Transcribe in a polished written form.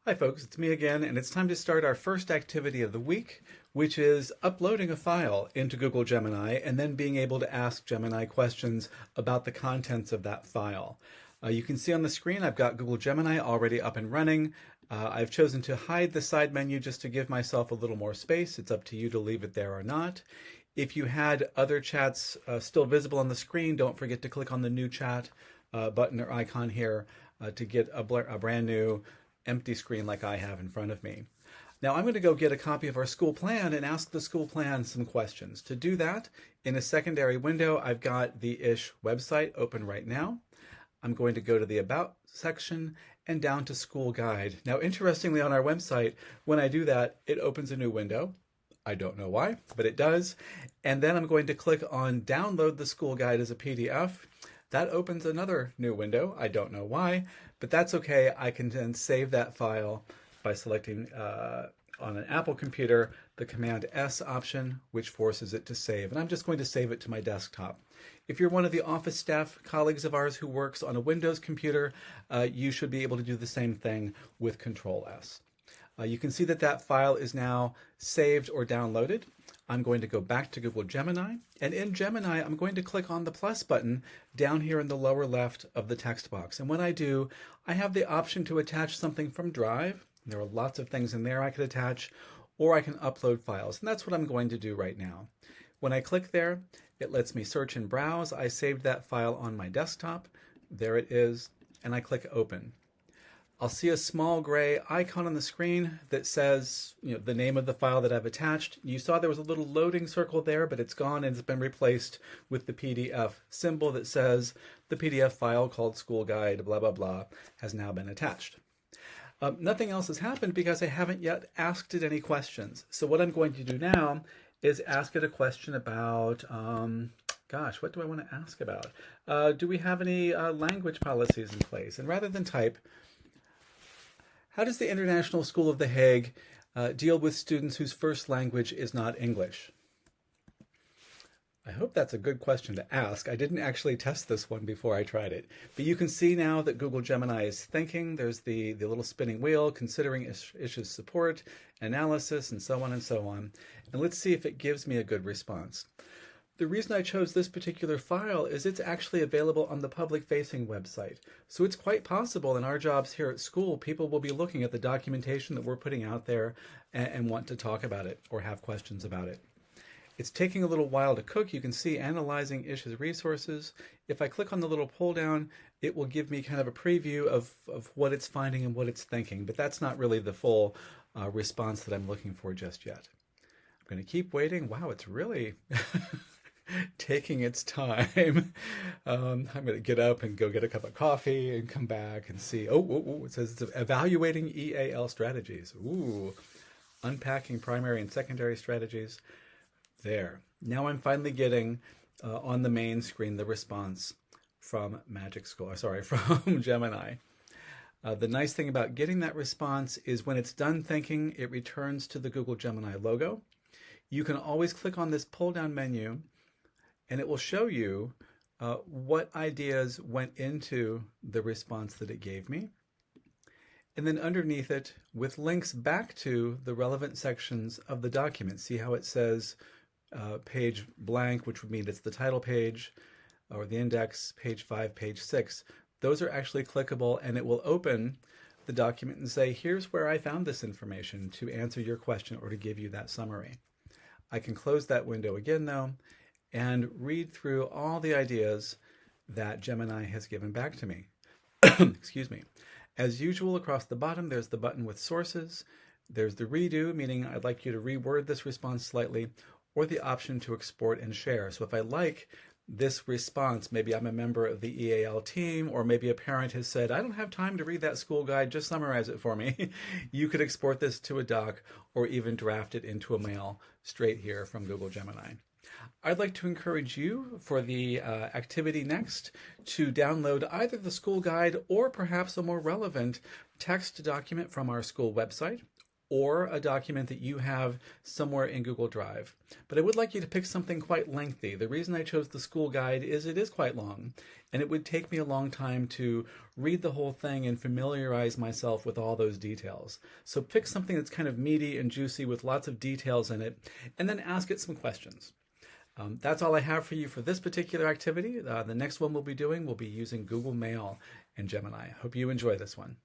Hi folks, it's me again, and it's time to start our first activity of the week, which is uploading a file into Google Gemini and then being able to ask Gemini questions about the contents of that file. You can see on the screen I've got Google Gemini already up and running. I've chosen to hide the side menu just to give myself a little more space. It's up to you to leave it there or not. If you had other chats still visible on the screen, don't forget to click on the new chat button or icon here to get a brand new empty screen like I have in front of me. Now I'm going to go get a copy of our school plan and ask the school plan some questions. To do that, in a secondary window, I've got the ISH website open right now. I'm going to go to the About section and down to School Guide. Now, interestingly, on our website, when I do that, it opens a new window. I don't know why, but it does. And then I'm going to click on Download the School Guide as a PDF. That opens another new window. I don't know why, but that's okay. I can then save that file by selecting on an Apple computer the Command S option, which forces it to save. And I'm just going to save it to my desktop. If you're one of the office staff colleagues of ours who works on a Windows computer, you should be able to do the same thing with Control S. You can see that that file is now saved or downloaded. I'm going to go back to Google Gemini, and in Gemini, I'm going to click on the plus button down here in the lower left of the text box. And when I do, I have the option to attach something from Drive. There are lots of things in there I could attach, or I can upload files, and that's what I'm going to do right now. When I click there, it lets me search and browse. I saved that file on my desktop. There it is, and I click Open. I'll see a small gray icon on the screen that says, the name of the file that I've attached. You saw there was a little loading circle there, but it's gone and it's been replaced with the PDF symbol that says the PDF file called School Guide, blah, blah, blah, has now been attached. Nothing else has happened because I haven't yet asked it any questions. So what I'm going to do now is ask it a question about, what do I want to ask about? Do we have any language policies in place? And rather than type, how does the International School of The Hague deal with students whose first language is not English? I hope that's a good question to ask. I didn't actually test this one before I tried it. But you can see now that Google Gemini is thinking. There's the little spinning wheel, considering issues support, analysis, and so on and so on. And let's see if it gives me a good response. The reason I chose this particular file is it's actually available on the public-facing website. So it's quite possible in our jobs here at school, people will be looking at the documentation that we're putting out there and want to talk about it or have questions about it. It's taking a little while to cook. You can see analyzing ISH's resources. If I click on the little pull down, it will give me kind of a preview of what it's finding and what it's thinking, but that's not really the full response that I'm looking for just yet. I'm going to keep waiting. Wow, it's really taking its time. I'm going to get up and go get a cup of coffee and come back and see. It says it's evaluating EAL strategies. Ooh, unpacking primary and secondary strategies. There. Now I'm finally getting on the main screen the response from from Gemini. The nice thing about getting that response is when it's done thinking, it returns to the Google Gemini logo. You can always click on this pull-down menu and it will show you what ideas went into the response that it gave me. And then underneath it, with links back to the relevant sections of the document. See how it says page blank, which would mean it's the title page, or the index, page 5, page 6. Those are actually clickable, and it will open the document and say, here's where I found this information to answer your question or to give you that summary. I can close that window again, though, and read through all the ideas that Gemini has given back to me. Excuse me. As usual, across the bottom, there's the button with sources. There's the redo, meaning I'd like you to reword this response slightly, or the option to export and share. So if I like this response, maybe I'm a member of the EAL team, or maybe a parent has said, I don't have time to read that school guide, just summarize it for me. You could export this to a doc or even draft it into a mail straight here from Google Gemini. I'd like to encourage you for the activity next to download either the school guide or perhaps a more relevant text document from our school website, or a document that you have somewhere in Google Drive. But I would like you to pick something quite lengthy. The reason I chose the school guide is it is quite long, and it would take me a long time to read the whole thing and familiarize myself with all those details. So pick something that's kind of meaty and juicy with lots of details in it, and then ask it some questions. That's all I have for you for this particular activity. The next one we'll be doing will be using Google Mail and Gemini. Hope you enjoy this one.